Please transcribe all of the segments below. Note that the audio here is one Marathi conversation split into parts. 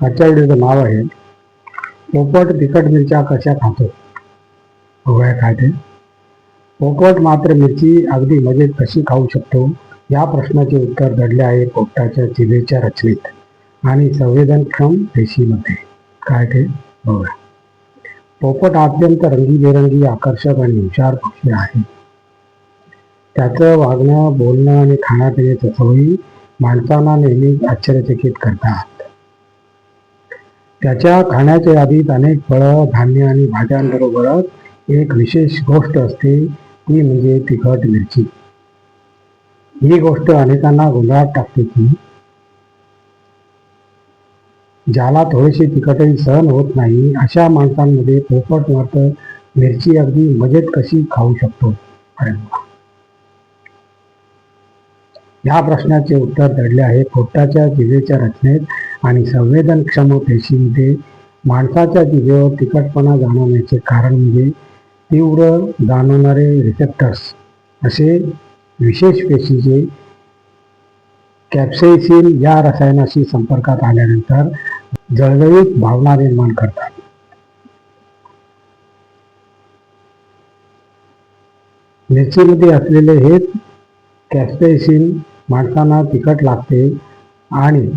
आजच्या व्हिडिओचं नाव आहे पोपट तिखट मिरच्या कशा खातो. बघूया काय ते. पोपट मात्र मिरची अगदी मजेत कशी खाऊ शकतो या प्रश्नाचे उत्तर दडले आहे पोपटाच्या जिभेच्या रचनेत आणि संवेदनक्षम पेशीमध्ये. काय ते बघूया. पोपट अत्यंत रंगीबेरंगी, आकर्षक आणि हुशार पक्षी आहे. त्याचं वागणं, बोलणं आणि खाण्यापिण्याच्या सवयी माणसांना नेहमीच आश्चर्यचकित करतात. त्याच्या खाण्याच्या यादीत अनेक फळं, धान्य आणि भाज्यांबरोबरच एक विशेष गोष्ट असते, ती म्हणजे तिखट मिरची. ही गोष्ट अनेकांना गोंधळात टाकते की ज्याला थोडीशी तिखटही सहन होत नाही अशा माणसांमध्ये पोपट मात्र मिरची अगदी मजेत कशी खाऊ शकतो. अरे या प्रश्नाचे उत्तर दडले आहे पोपटाच्या जिभेच्या रचनेत आणि संवेदनक्षम पेशीमध्ये. माणसाच्या जिभेवर तिखटपणा जाणवण्याचे कारण म्हणजे तीव्र जाणवणारे रिसेप्टर्स असे विशेष पेशीचे कॅप्सेसिन या रसायनाशी संपर्कात आल्यानंतर जळजळीत भावना निर्माण करतात. मिरचीमध्ये असलेले हेच कॅप्सेसिन माणसांना तिखट लागते आणि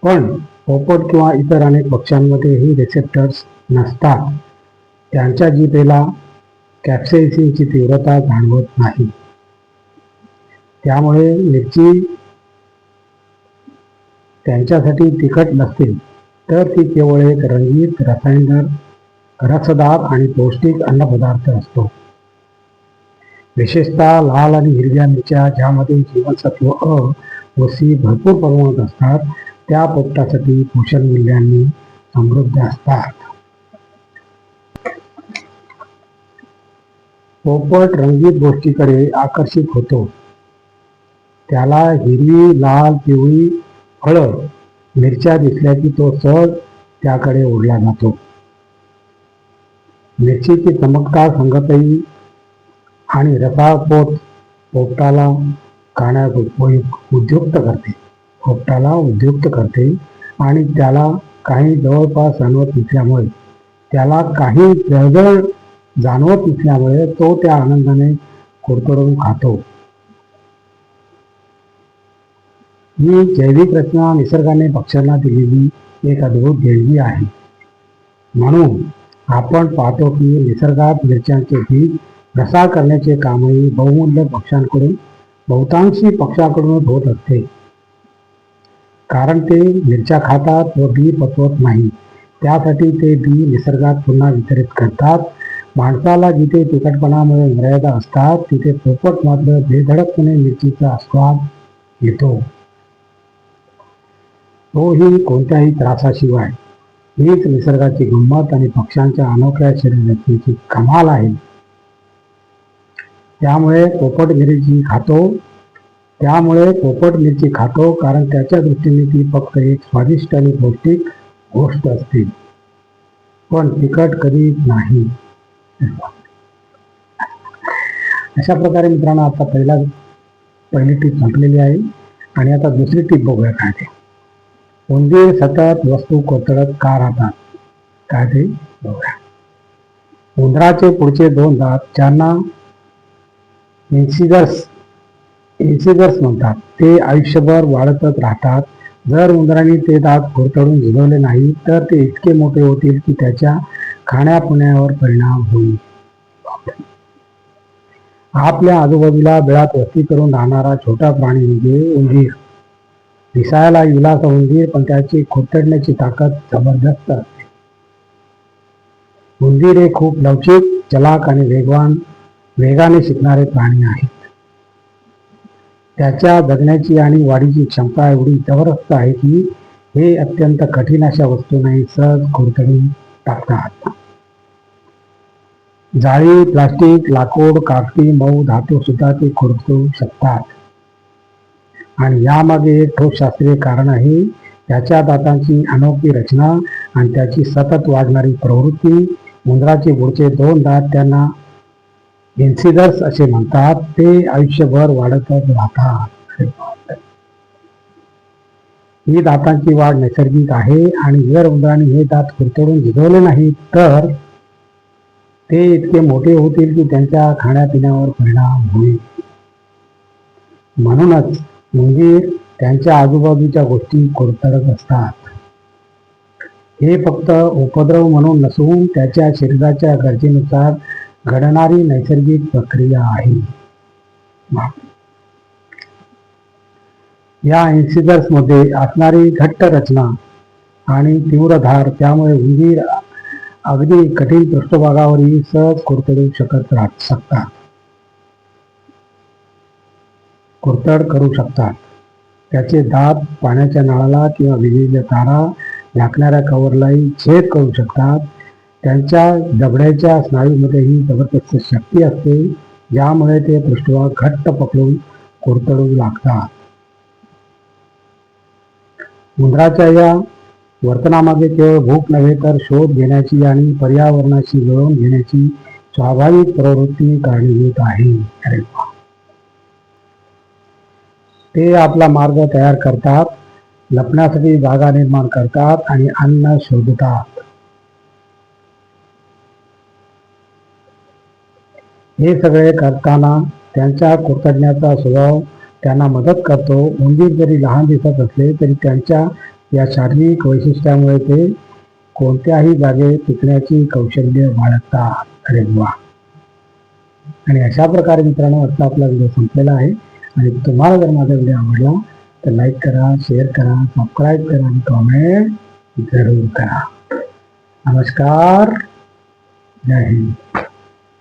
पण पोपट किंवा इतर अनेक पक्ष्यांमध्ये ही रिसेप्टर्स नसतात. त्यांच्या जिभेला कॅप्सेसिनची तीव्रता जाणवत नाही. त्यामुळे मिरची त्यांच्यासाठी तिखट नसते, तर ती केवळ एक रंगीत, रसदार आणि पौष्टिक अन्नपदार्थ असतो. विशेषतः लाल आणि हिरव्या मिरच्या, ज्यामध्ये जीवनसत्व अ व सी भरपूर प्रमाणात असतात, त्या पोपटासाठी पोषण मूल्यांनी समृद्ध असतात. पोपट रंगीत गोष्टीकडे आकर्षित होतो. त्याला हिरवी, लाल, पिवळी फळं, मिरच्या दिसल्या की तो सहज त्याकडे ओढला जातो. मिरचीची चमकदार संगतही आणि रसाळ पोट पोपटाला खाण्यास उद्युक्त करते आणि त्याला काही जवळपास जळजळ जाणवत नसल्यामुळे तो त्या आनंदाने कुडकुडून खातो. ही जैविक रचना निसर्गाने पक्ष्यांना दिलेली एक अद्भुत देणगी आहे. म्हणून आपण पाहतो की निसर्गात मिरच्यांचे बीज रसाळ करण्याचे कामही बहुतांशी पक्ष्याकडूनच होत असते. कारण ते मिरच्या खातात व बी पचवत नाही, त्यासाठी ते बी निसर्गात पुन्हा वितरित करतात. माणसाला जिथे तिखटपणामुळे मर्यादा असतात, तिथे पोपट मात्र बेधडकपणे मिरचीचा आस्वाद घेतो, तोही कोणत्याही त्रासाशिवाय. हीच निसर्गाची गंमत आणि पक्ष्यांच्या अनोख्या शरीर रचनेची कमाल आहे. त्यामुळे पोपट मिरची खातो, कारण त्याच्या दृष्टीने ती फक्त एक स्वादिष्ट आणि पौष्टिक गोष्ट असते, पण तिखट कधीच नाही. अशा प्रकारे मित्रांनो, आता पहिली टीप संपलेली आहे आणि आता दुसरी टीप बघूया काय ते. उंदीर सतत वस्तू कोतडत का राहतात. काय ते बघूया. उंदराचे पुढचे 2 दात, ज्यांना इन्सिजर्स म्हणतात, ते आयुष्यभर वाढतच राहतात. जर उंदराने ते दात कुरतडून झुलवले नाही तर ते इतके मोठे होतील की त्याच्या खाण्यापिण्यावर परिणाम होईल. आपल्या आजूबाजूला बिळात वस्ती करून राहणारा छोटा प्राणी म्हणजे उंदीर. दिसायला विलास उंदीर, पण त्याची खुरतडण्याची ताकद जबरदस्त असते. उंदीर हे खूप लवचिक, चलाक आणि वेगाने शिकणारे प्राणी आहेत. त्याच्या जगण्याची आणि वाढीची क्षमता एवढी जबरदस्त आहे की हे अत्यंत कठीण अशा वस्तूंनाही सहज खुरतडून टाकतात. जाळी, प्लास्टिक, लाकूड, कागदी, मऊ धातू सुद्धा ते खुरपू शकतात. आणि यामागे एक ठोस शास्त्रीय कारण आहे. त्याच्या दातांची अनोखी रचना आणि त्याची सतत वाढणारी प्रवृत्ती. उंदराचे पुढचे 2 दात, त्यांना इन्सिजर्स असे म्हणतात, ते आयुष्यभर वाढतच राहतात. ही दातांची वाढ नैसर्गिक आहे आणि जर उंदराने हे दात कुरतडून भिजवले नाही तर ते इतके मोठे होतील की त्यांच्या खाण्यापिण्यावर परिणाम होईल. म्हणूनच उंदीर त्यांच्या आजूबाजूच्या गोष्टी कुरतडत असतात. हे फक्त उपद्रव म्हणून नसून त्याच्या शरीराच्या गरजेनुसार घडणारी नैसर्गिक प्रक्रिया आहे. या इन्सिजर्स मध्ये असणारी घट्ट रचना आणि तीव्र धार त्यामुळे उंदीर अगदी कठीण पृष्ठभागावरही सहज कुरतडू कुरतड करू शकतात. त्याचे दात पाण्याच्या नळाला किंवा विजेच्या तारा झाकणाऱ्या कव्हरलाही छेद करू शकतात. त्यांच्या जबड्याच्या स्नायूमध्येही जबरदस्त शक्ती असते ज्यामुळे ते पृष्ठभाग घट्ट पकडून कुरतडू लागतात. उंदराच्या या वर्तनामागे केवळ भूक नव्हे तर शोध घेण्याची आणि पर्यावरणाशी जुळवून घेण्याची स्वाभाविक प्रवृत्ती कारणीभूत आहे. अरे वा. ते आपला मार्ग तयार करतात, लपण्यासाठी जागा निर्माण करतात आणि अन्न शोधतात. हे सगळे करताना त्यांच्या कुरतडण्याचा स्वभाव त्यांना मदत करतो. उंदीर जरी लहान दिसत असले तरी त्यांच्या या शारीरिक वैशिष्ट्यामुळे ते कोणत्याही जागे टिकण्याची कौशल्य बाळगतात. अरे वा. आणि अशा प्रकारे मित्रांनो आजचा आपला व्हिडिओ संपलेला आहे. आणि तुम्हाला जर माझा व्हिडिओ आवडला तर लाईक करा, शेअर करा, सबस्क्राईब करा आणि कमेंट जरूर करा. नमस्कार. जय हिंद.